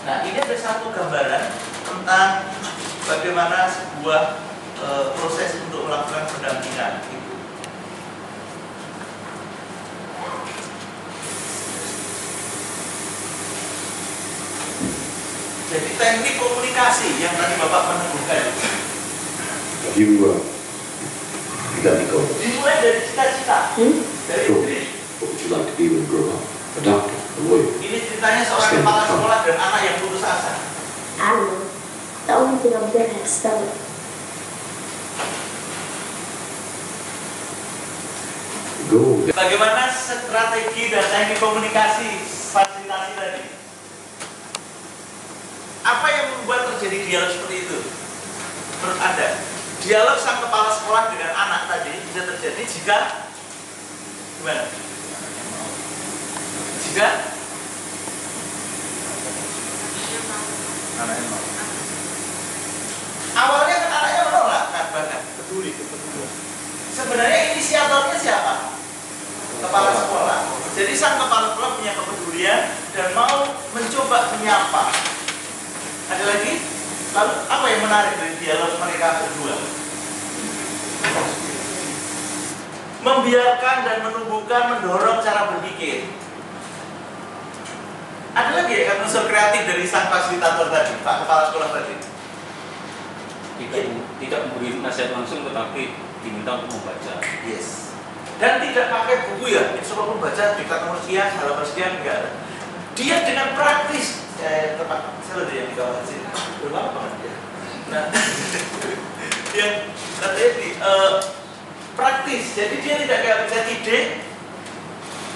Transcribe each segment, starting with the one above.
Nah, ini ada satu gambaran tentang bagaimana sebuah proses untuk melakukan pendampingan. Jadi teknik komunikasi yang tadi Bapak menemukan. Dimulai dari cita-cita. Dari diri. What would you like to be when you grow up? A doctor, a lawyer. Ini ceritanya seorang kepala sekolah dan anak yang putus asa. I don't know. The only thing I'm good at is spelling. Go. Bagaimana strategi dan teknik komunikasi fasilitasi tadi? Apa yang membuat terjadi dialog seperti itu? Menurut Anda, dialog sang kepala sekolah dengan anak tadi bisa terjadi jika gimana? Jika Anaknya mau. awalnya kan anaknya menolak, kan bahkan peduli. Sebenarnya inisiatornya siapa? Kepala sekolah. Jadi sang kepala sekolah punya kepedulian dan mau mencoba menyapa. Ada lagi? Lalu apa yang menarik dari dialog mereka berdua? Membiarkan dan menumbuhkan, mendorong cara berpikir. Ada lagi ya unsur kreatif dari sang fasilitator tadi, Pak Kepala Sekolah tadi? Tidak memberi nasihat langsung, tetapi diminta untuk membaca. Yes. Dan tidak pakai buku ya, coba membaca diktat nomor sekian, halaman sekian, enggak. Dia dengan praktis. Saya yang di kawasan sini berlama banget ya. Nah, yang katanya praktis. Jadi dia tidak kayak pencet ide,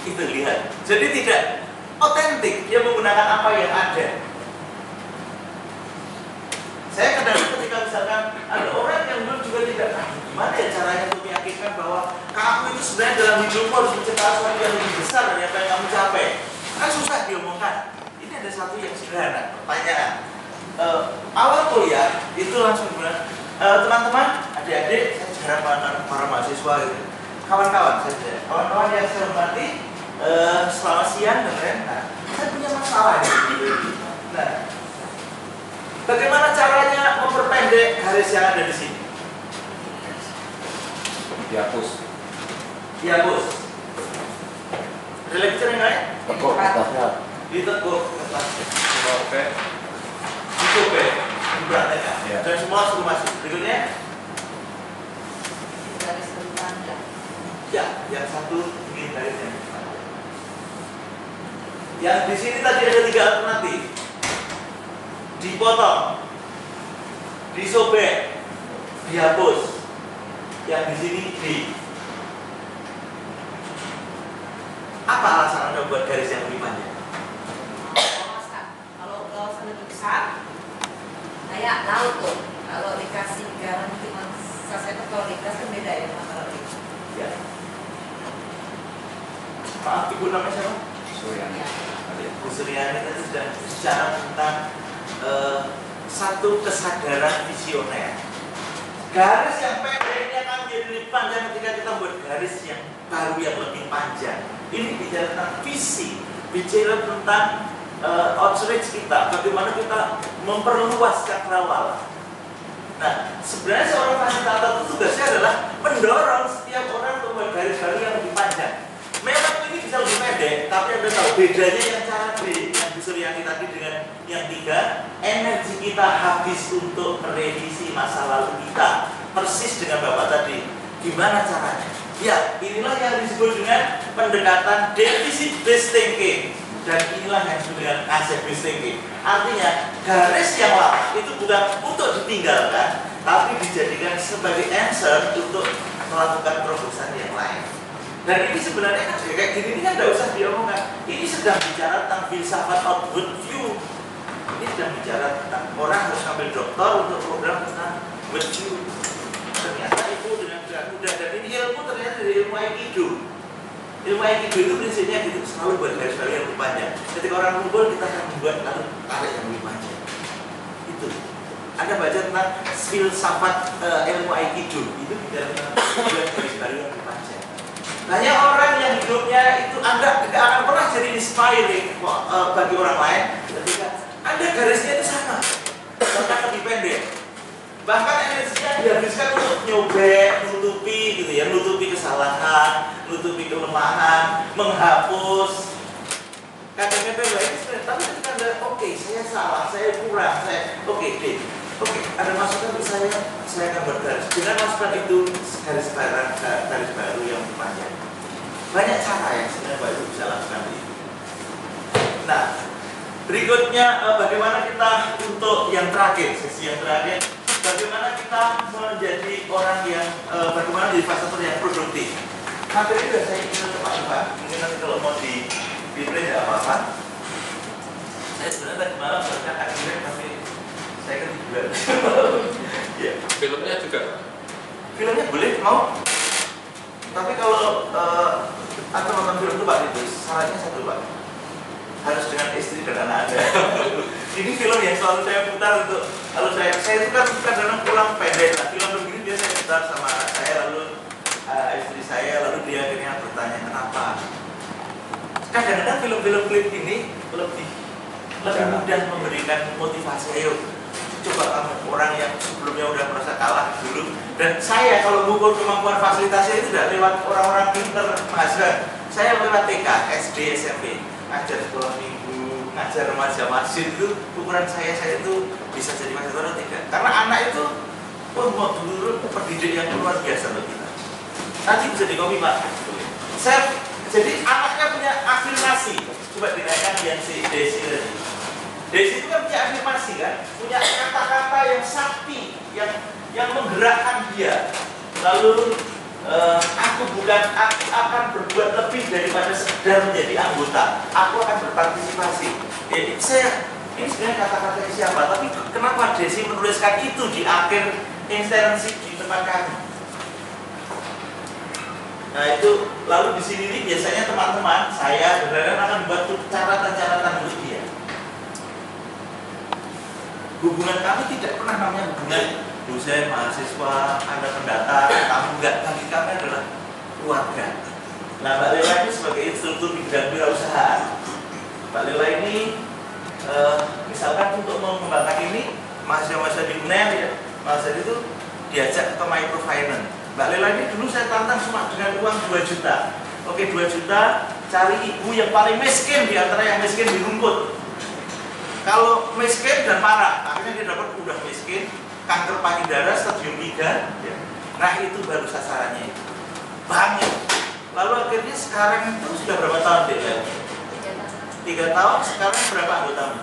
itu lihat. Jadi tidak otentik. Dia menggunakan apa yang ada. Saya kadang ketika misalkan ada orang yang belum juga tidak gimana ya caranya untuk meyakinkan bahwa kamu itu sebenarnya dalam hidupmu harus menciptakan sesuatu yang lebih besar dari apa yang kamu capai. Kan susah diomongkan. Ini ada satu yang sederhana, pertanyaan. Awal kuliah itu langsung bilang, teman-teman, adik-adik, saya jarang para mahasiswa gitu. Kawan-kawan saja, kawan-kawan yang saya hormati, selamat siang dan lain. Nah, saya punya masalah gitu. Nah, bagaimana caranya memperpendek garis yang ada di sini? Dihapus. Dihapus. Ada lecture yang lain? Tekuk atasnya. Ditekuk. Oke. Dicoba. Dipraktekkan. Ya. Dan semua suruh masuk. Berikutnya. Garis berpanjang. Ya, yang satu ingin garisnya. Yang di sini tadi ada 3 alternatif. Dipotong, disobek, dihapus. Yang di sini di. Apa alasan Anda buat garis yang lebih panjang? Kalau kawasan lebih besar, kayak laut tuh. Kalau dikasih garam cuma saset, kalau dikasih kan beda ya antara itu. Ya. Maaf, Ibu namanya siapa? Suryani. Bu Suryani tadi sudah bicara tentang satu kesadaran visioner. Garis yang pendek ini akan menjadi lebih panjang ketika kita buat garis yang baru yang lebih panjang. Ini bicara tentang visi, bicara tentang outreach kita, bagaimana kita memperluas cakrawala. Nah, sebenarnya seorang fasilitator itu tugasnya adalah mendorong setiap orang untuk membuat garis-garis yang lebih panjang. Memang ini bisa lebih pendek, tapi Anda tahu bedanya yang cara B, yang Bu Suryani tadi dengan yang 3, energi kita habis untuk merevisi masa lalu kita. Persis dengan Bapak tadi. Gimana caranya? Ya, inilah yang disebut dengan pendekatan deficit based thinking. Dan inilah yang disebut dengan asset based thinking. Artinya, garis yang lama itu bukan untuk ditinggalkan, tapi dijadikan sebagai answer untuk melakukan terobosan yang lain. Dan ini sebenarnya kan kayak gini ini kan tidak usah diomongkan. Ini sedang bicara tentang filsafat outward view. Ini sedang bicara tentang orang harus ambil doktor untuk program tentang outward view. Ternyata itu dengan mudah, dan ini ilmu ternyata dari ilmu Aikido. Ilmu Aikido itu prinsipnya gitu, selalu buat garis-garis yang lebih panjang. Ketika orang kumpul kita akan membuat lalu tarik yang lebih panjang. Itu. Anda baca tentang filsafat ilmu Aikido itu bicara tentang garis-garis yang lebih panjang. Banyak orang yang hidupnya itu Anda tidak akan pernah jadi inspiring bagi orang lain ketika Anda garis Bahkan energinya dihabiskan untuk nyobek, nutupi gitu ya, nutupi kesalahan, nutupi kelemahan, menghapus. Kadang-kadang ini sebenarnya, tapi ketika Anda, oke, saya salah, saya kurang, oke, ada masukan untuk saya akan bergaris. Dengan masukan itu garis baru yang panjang. Banyak cara yang sebenarnya Bapak Ibu bisa lakukan ini. Nah, berikutnya bagaimana kita untuk yang terakhir, sesi yang terakhir, bagaimana kita menjadi orang yang bagaimana jadi fasilitator yang produktif. Materi sudah saya ingin ke Pak Ivan, mungkin nanti kalau mau di print tidak apa-apa. Saya sebenarnya tadi malam bahkan akhirnya tapi saya kan juga. Ya. Filmnya juga. Filmnya boleh mau. Tapi kalau atau nonton film itu Pak itu syaratnya satu Pak, harus dengan istri dan anak Anda. Ini film yang selalu saya putar untuk kalau saya itu kan kadang-kadang pulang pendek lah. Film begini biasa saya putar sama anak saya lalu istri saya lalu dia akhirnya bertanya kenapa. Kadang-kadang film-film klip ini lebih mudah memberikan motivasi. Ayo coba kamu orang yang sebelumnya udah merasa kalah dulu. Dan saya kalau mengukur kemampuan fasilitasi itu tidak lewat orang-orang pinter mahasiswa. Saya lewat TK, SD, SMP, ngajar sekolah minggu, ngajar remaja masjid itu ukuran saya itu bisa jadi fasilitator atau tidak. Karena anak itu mau dulu pendidik yang luar biasa loh kita. Nanti bisa dikopi Pak. Jadi anaknya punya afirmasi. Coba dinaikkan yang si Desi tadi. Desi itu kan punya afirmasi kan, punya kata-kata yang sakti, yang menggerakkan dia. Lalu aku akan berbuat lebih daripada sekedar menjadi anggota. Aku akan berpartisipasi. Jadi ini sebenarnya kata-kata siapa? Tapi kenapa Desi menuliskan itu di akhir instansi di tempat kami? Nah itu lalu di sini nih biasanya teman-teman saya benar-benar akan buat catatan-catatan untuk dia. Hubungan kami tidak pernah namanya hubungan dosen, mahasiswa, Anda pendatang, kamu enggak, kami adalah keluarga. Nah Mbak Lela ini sebagai instruktur di bidang wirausahaan. Mbak Lela ini misalkan untuk mengembangkan ini mahasiswa-mahasiswa di UNER ya, mahasiswa itu diajak ke microfinance. Mbak Lela ini dulu saya tantang cuma dengan uang 2 juta. Oke 2 juta, cari ibu yang paling miskin di antara yang miskin di rumput. Kalau miskin dan parah, akhirnya dia dapat udah miskin, kanker payudara stadium 3 ya. Nah itu baru sasarannya itu. Banyak. Lalu akhirnya sekarang itu sudah berapa tahun deh? 3 tahun, sekarang berapa anggotanya?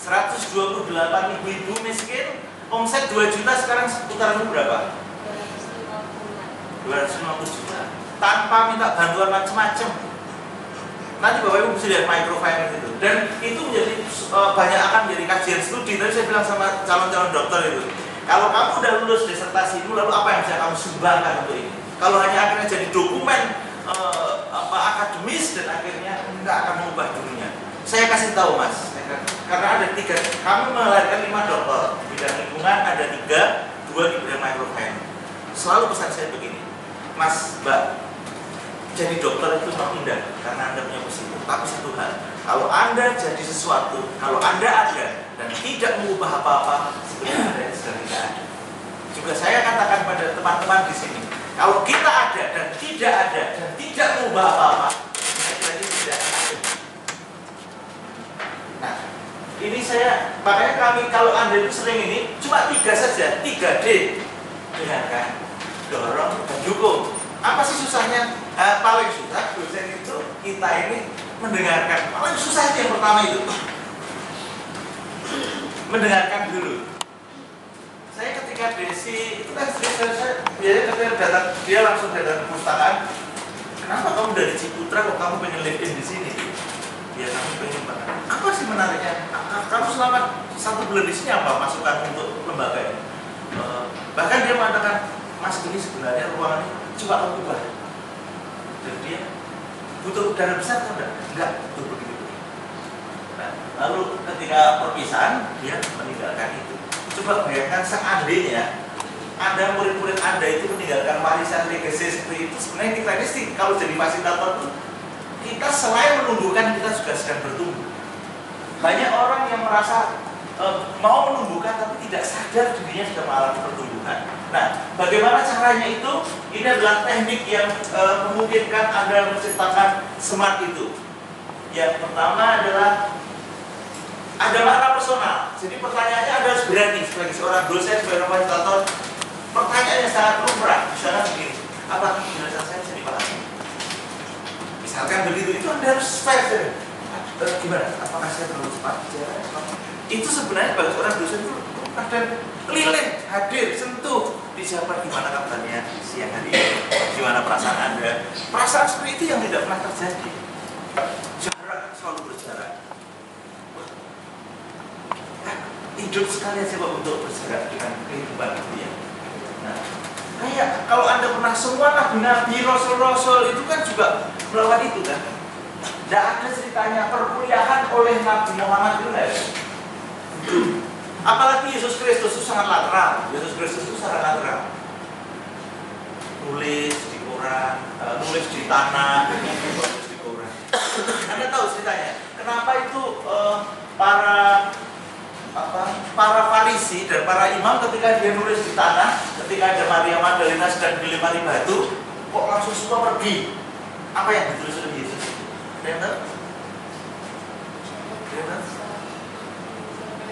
128 ibu-ibu miskin, omset 2 juta sekarang seputaran berapa? 250 juta. Tanpa minta bantuan macam-macam. Nanti Bapak Ibu bisa lihat microfinance itu. Dan itu menjadi banyak akan menjadi kajian studi. Tadi saya bilang sama calon-calon dokter itu, kalau kamu udah lulus disertasi itu, lalu apa yang bisa kamu sumbangkan untuk ini? Kalau hanya akhirnya jadi dokumen akademis dan akhirnya enggak akan mengubah dunia. Saya kasih tahu Mas, karena ada 3, kami melahirkan 5 dokter di bidang lingkungan, ada 3, 2 di bidang microfinance. Selalu pesan saya begini, Mas, Mbak, jadi dokter itu memang indah karena Anda punya positif. Tapi satu hal, kalau Anda jadi sesuatu, kalau Anda ada dan tidak mengubah apa-apa, sebenarnya Anda sedang tidak ada. Juga saya katakan pada teman-teman di sini, kalau kita ada dan tidak mengubah apa-apa, saya kira ini tidak ada. Nah, ini saya, makanya kami kalau Anda itu sering ini cuma 3 saja, 3D, dengarkan, dorong dan dukung. Apa sih susahnya? Paling susah dosen itu kita ini mendengarkan. Paling susah itu yang pertama itu mendengarkan dulu. Saya ketika Desi itu kan saya biasanya ketika dia langsung datang ke perpustakaan. Kenapa kamu dari Ciputra kok kamu pengen live in di sini? Ya kami pengen banget. Apa sih menariknya? Kamu selama 1 bulan di sini apa masukan untuk lembaga ini? Bahkan dia mengatakan, Mas ini sebenarnya ruangan ini coba kamu ubah. Dan dia butuh dana besar atau enggak? Enggak, butuh begitu. Nah, lalu ketika perpisahan dia meninggalkan itu. Coba bayangkan seandainya Anda murid-murid Anda itu meninggalkan warisan legacy seperti itu. Sebenarnya kita ini kalau jadi fasilitator itu kita selain menumbuhkan kita juga sedang bertumbuh. Banyak orang yang merasa mau menumbuhkan tapi tidak sadar dirinya sudah mengalami pertumbuhan. Nah, bagaimana caranya itu? Ini adalah teknik yang memungkinkan Anda menciptakan smart itu. Yang pertama adalah ada makna personal. Jadi pertanyaannya Anda harus berani sebagai seorang dosen, sebagai seorang fasilitator. Pertanyaannya sangat lumrah. Misalnya begini, apakah penjelasan saya bisa dipahami? Misalkan begitu, itu Anda harus fair. Gimana? Apakah saya terlalu cepat bicara? Itu sebenarnya bagi seorang dosen itu kadang lilin, hadir, sentuh, dijawab gimana kabarnya siang hari ini, gimana perasaan Anda. Perasaan seperti itu yang tidak pernah terjadi. Jarak selalu berjarak. Hidup sekali aja Pak untuk berjarak dengan kehidupan itu ya. Nah, kayak kalau Anda pernah semua nabi-nabi, rasul-rasul itu kan juga melawan itu kan. Tidak ada ceritanya perkuliahan oleh Nabi Muhammad itu nggak ada. Apalagi Yesus Kristus itu sangat lateral. Yesus Kristus itu sangat lateral. Nulis di koran, nulis di tanah, nulis di koran. Anda tahu ceritanya? Kenapa itu para Farisi dan para imam ketika dia nulis di tanah, ketika ada Maria Magdalena sedang dilempari batu, kok langsung semua pergi? Apa yang ditulis oleh Yesus? Ada yang tahu?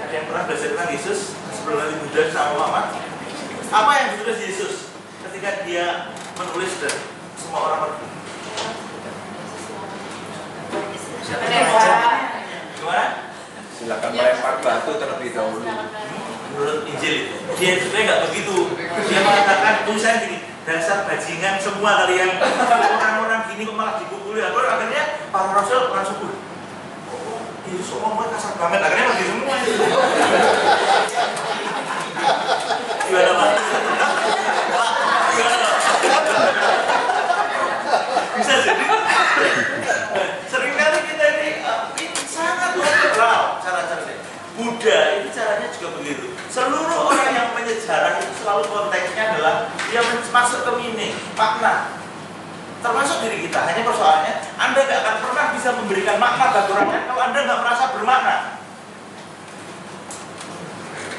Ada yang pernah belajar tentang Yesus sebelum Nabi Buddha sama Muhammad? Apa yang ditulis Yesus ketika dia menulis dan semua orang pergi? Gimana? Silakan melempar batu terlebih dahulu. Menurut Injil dia sebenarnya nggak begitu. Dia mengatakan tulisannya gini, dasar bajingan semua kalian, orang-orang gini kok malah dipukuli. Akhirnya para rasul langsung Yesus ngomong kasar banget, akhirnya pergi semua. Gimana Pak? Gimana? Bisa jadi. Seringkali kita ini sangat liberal cara-caranya. Buddha itu caranya juga begitu. Seluruh orang yang menyejarah itu selalu konteksnya adalah dia masuk ke meaning, makna. Termasuk diri kita. Hanya persoalannya Anda nggak akan pernah bisa memberikan makna bagi orang lain kalau Anda nggak merasa bermakna.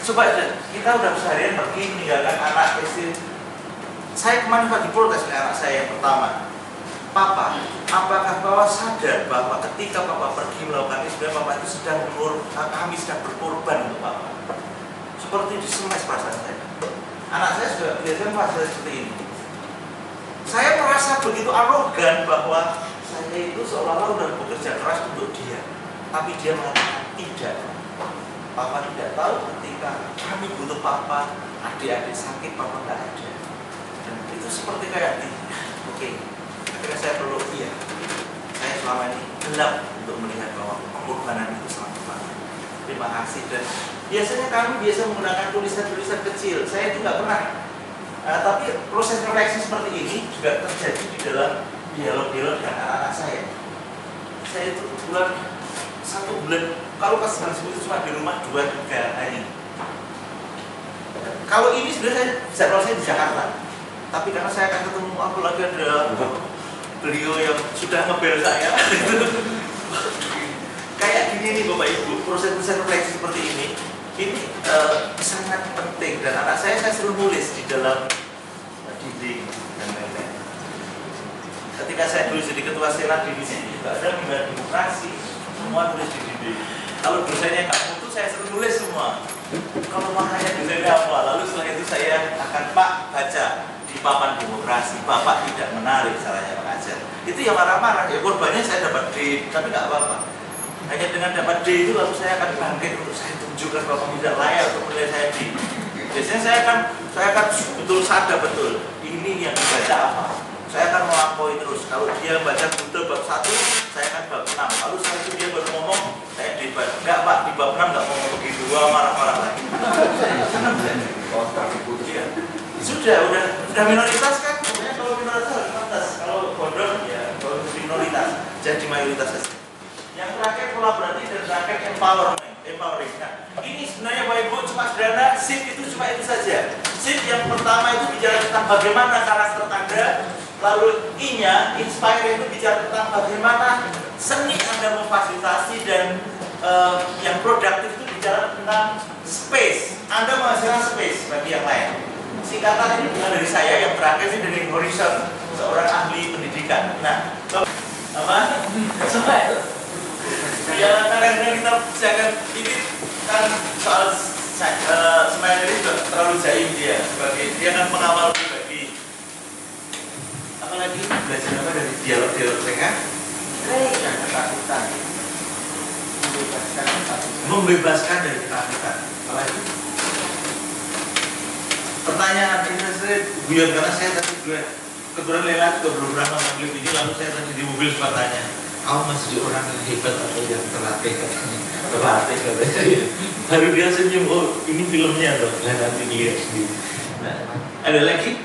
Coba aja, kita udah seharian pergi meninggalkan anak istri. Saya kemarin pagi protes oleh anak saya yang pertama. Papa, apakah Papa sadar bahwa ketika Papa pergi melakukan ini sebenarnya Papa itu kami sedang berkorban untuk Papa. Seperti disemes perasaan saya. Anak saya sudah biasanya merasa seperti ini. Saya merasa begitu arogan bahwa saya itu seolah-olah sudah bekerja keras untuk dia, tapi dia mengatakan tidak. Papa tidak tahu ketika kami butuh Papa, adik-adik sakit Papa nggak ada. Dan itu seperti kayak oke. Akhirnya saya perlu saya selama ini gelap untuk melihat bahwa pengorbanan itu sangat besar. Terima kasih. Dan biasanya kami biasa menggunakan tulisan-tulisan kecil. Saya itu nggak pernah. Tapi proses refleksi seperti ini juga terjadi di dalam dialog-dialog dengan anak-anak saya. Saya itu satu bulan kalau pas hari itu cuma di rumah 2-3 hari. Kalau ini sebenarnya saya di Jakarta. Tapi karena saya akan ketemu apalagi ada beliau yang sudah ngebel saya. Kayak gini nih Bapak Ibu, proses-proses refleksi seperti ini sangat penting. Dan anak saya selalu nulis di dalam dinding dan lain-lain. Ketika saya dulu jadi ketua senat di sini juga ada mimbar demokrasi, semua tulis di dinding. Kalau dosennya nggak mutu, saya selalu nulis semua. Kalau makanya dosennya apa, lalu setelah itu saya akan Pak baca di papan demokrasi, Bapak tidak menarik caranya mengajar. Itu yang marah-marah, ya korbannya saya dapat D, tapi nggak apa-apa. Hanya dengan dapat D itu lalu saya akan bangkit untuk saya tunjukkan bahwa tidak layak untuk menilai saya D. Biasanya saya akan betul sadar betul ini yang dibaca apa. Saya akan melampaui terus. Kalau dia baca Buddha bab 1, saya akan bab 6. Lalu setelah itu dia baru ngomong, saya debat. Enggak Pak, di bab 6 nggak ngomong begitu. Marah-marah lagi. Ya. Sudah minoritas kan? Pokoknya kalau minoritas harus pantas. Kalau bodoh ya kalau minoritas jadi mayoritas saja. Yang terakhir kolaborasi dan terakhir empowering. Nah, ini sebenarnya Bapak Ibu cuma sederhana. SIP itu cuma itu saja. SIP yang pertama itu bicara tentang bagaimana karakter Anda. Lalu I-nya, inspire itu bicara tentang bagaimana seni Anda memfasilitasi dan yang produktif itu bicara tentang space. Anda menghasilkan space bagi yang lain. Singkatan ini bukan dari saya, yang terakhir ini dari Horizon, seorang ahli pendidikan. Nah, apa? Ya, kadang-kadang kita jangan ini kan soal Smile ini juga terlalu jaim dia sebagai dia kan pengawal pribadi. Apalagi belajar apa dari dialog-dialog mereka? Ketakutan. Membebaskan dari ketakutan. Apalagi? Pertanyaan ini saya guyon karena saya tadi juga kebetulan lewat ke beberapa mobil ini, lalu saya tadi di mobil sempat tanya, kamu masih orang yang hebat atau yang terlatih katanya? Terlatih katanya. Baru dia senyum, oh ini filmnya loh, nanti dilihat sendiri. Nah, ada lagi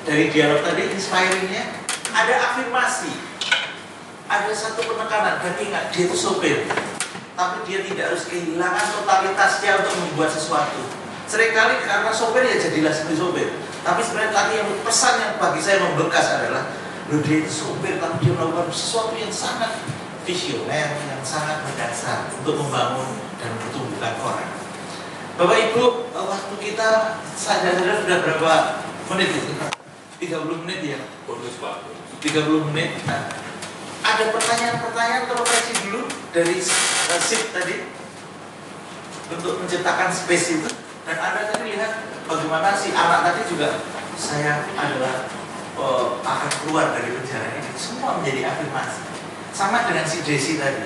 dari dialog tadi inspiringnya, ada afirmasi, ada satu penekanan. Dan ingat, dia itu sopir, tapi dia tidak harus kehilangan totalitasnya untuk membuat sesuatu. Seringkali karena sopir ya jadilah seperti sopir. Tapi sebenarnya tadi yang pesan yang bagi saya membekas adalah, loh dia itu sopir tapi dia melakukan sesuatu yang sangat visioner, yang sangat mendasar untuk membangun dan pertumbuhan orang. Bapak Ibu, waktu kita sadar-sadar sudah berapa menit itu? 30 menit ya? Bonus waktu. 30 menit. Nah, ada pertanyaan-pertanyaan terrefleksi dulu dari SIP tadi untuk menciptakan space itu. Dan Anda tadi lihat bagaimana si anak tadi juga, saya adalah akan keluar dari penjara ini. Semua menjadi afirmasi. Sama dengan si Desi tadi,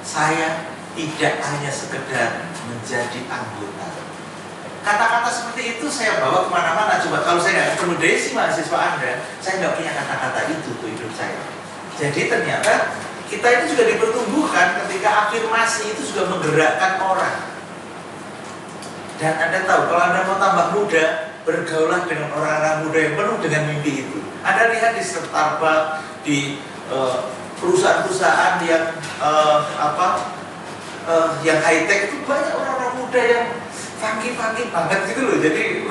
saya tidak hanya sekedar menjadi anggota. Kata-kata seperti itu saya bawa kemana-mana. Coba kalau saya nggak ketemu Desi mahasiswa Anda, saya nggak punya kata-kata itu untuk hidup saya. Jadi ternyata kita itu juga dipertumbuhkan ketika afirmasi itu juga menggerakkan orang. Dan Anda tahu, kalau Anda mau tambah muda, bergaulah dengan orang-orang muda yang penuh dengan mimpi itu. Anda lihat di Starbucks, di perusahaan-perusahaan yang yang high tech itu banyak orang-orang muda yang funky banget gitu loh. Jadi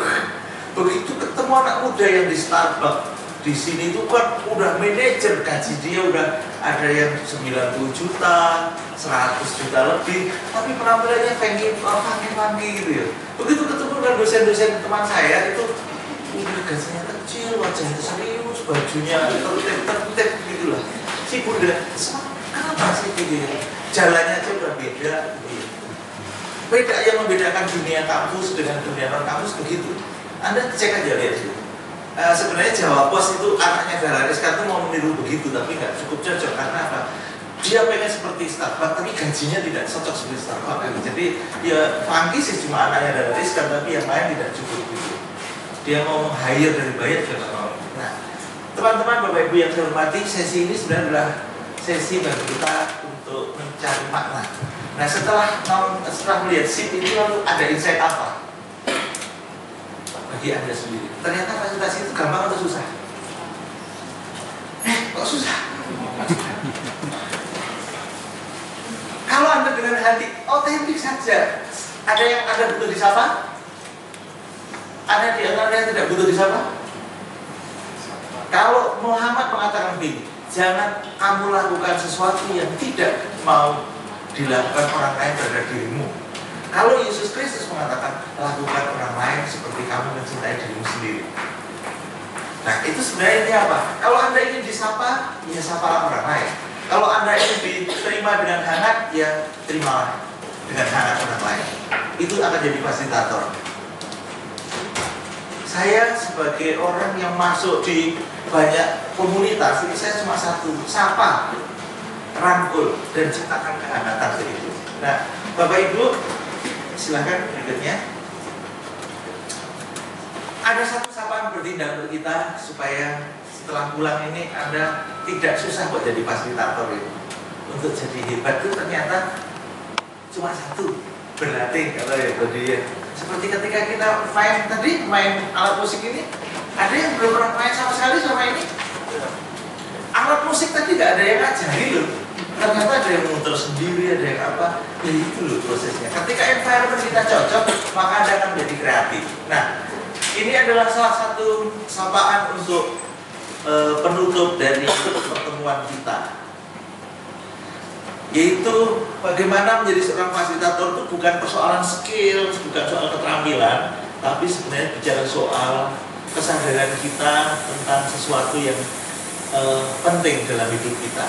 begitu ketemu anak muda yang di Starbucks di sini itu kan udah manajer, gaji dia udah ada yang 90 juta, 100 juta lebih, tapi penampilannya funky gitu ya. Begitu ketemu dengan dosen-dosen teman saya itu udah gajinya kecil, wajahnya serius, bajunya tertib gitu lah. Si bunda, kenapa sih gitu? Jalannya aja udah beda. Beda yang membedakan dunia kampus dengan dunia non kampus begitu. Anda cek aja lihat itu. Sebenarnya Jawa Pos itu anaknya Dahlan Iskan itu mau meniru begitu, tapi nggak cukup cocok karena apa? Dia pengen seperti Starbucks, tapi gajinya tidak cocok seperti Starbucks. Jadi ya funky sih cuma anaknya Dahlan Iskan, tapi yang lain tidak cukup gitu. Dia mau hire dari bayar juga nggak mau. Nah, teman-teman Bapak Ibu yang saya hormati, sesi ini sebenarnya adalah sesi bagi kita untuk mencari makna. Nah, setelah melihat SIP ini lalu ada insight apa? Bagi Anda sendiri, ternyata presentasi itu gampang atau susah? Kok susah? Kalau Anda dengan hati otentik saja, ada yang Anda butuh disapa? Ada di antara yang tidak butuh disapa? Kalau Muhammad mengatakan begini, jangan kamu lakukan sesuatu yang tidak mau dilakukan orang lain terhadap dirimu. Kalau Yesus Kristus mengatakan lakukan orang lain seperti kamu mencintai dirimu sendiri. Nah, itu sebenarnya ini apa? Kalau Anda ingin disapa, ya sapalah orang lain. Kalau Anda ingin diterima dengan hangat, ya terimalah dengan hangat orang lain. Itu akan jadi fasilitator. Saya sebagai orang yang masuk di banyak komunitas, ini saya cuma satu, sapa, rangkul, dan ciptakan kehangatan begitu. Nah, Bapak Ibu, silahkan berikutnya. Ada satu sapaan bertindak untuk kita supaya setelah pulang ini Anda tidak susah buat jadi fasilitator itu. Untuk jadi hebat itu ternyata cuma satu, berlatih kalau ya tadi ya. Seperti ketika kita main alat musik ini, ada yang belum pernah main sama sekali selama ini. Alat musik tadi nggak ada yang ngajari loh. Ternyata ada yang muter sendiri, ada yang apa. Ya itu loh prosesnya. Ketika environment kita cocok, maka Anda akan menjadi kreatif. Nah, ini adalah salah satu sapaan untuk penutup dari pertemuan kita. yaitu bagaimana menjadi seorang fasilitator itu bukan persoalan skill, bukan soal keterampilan, tapi sebenarnya bicara soal kesadaran kita tentang sesuatu yang penting dalam hidup kita.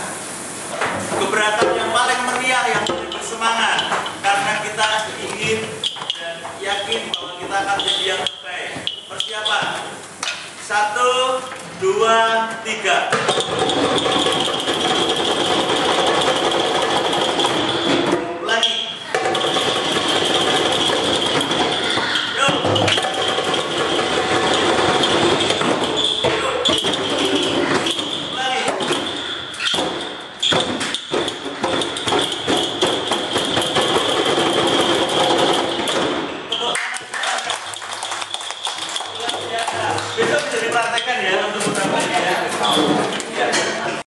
Keberatan yang paling meriah, yang paling bersemangat, karena kita ingin dan yakin bahwa kita akan jadi yang terbaik. Persiapan 1, 2, 3.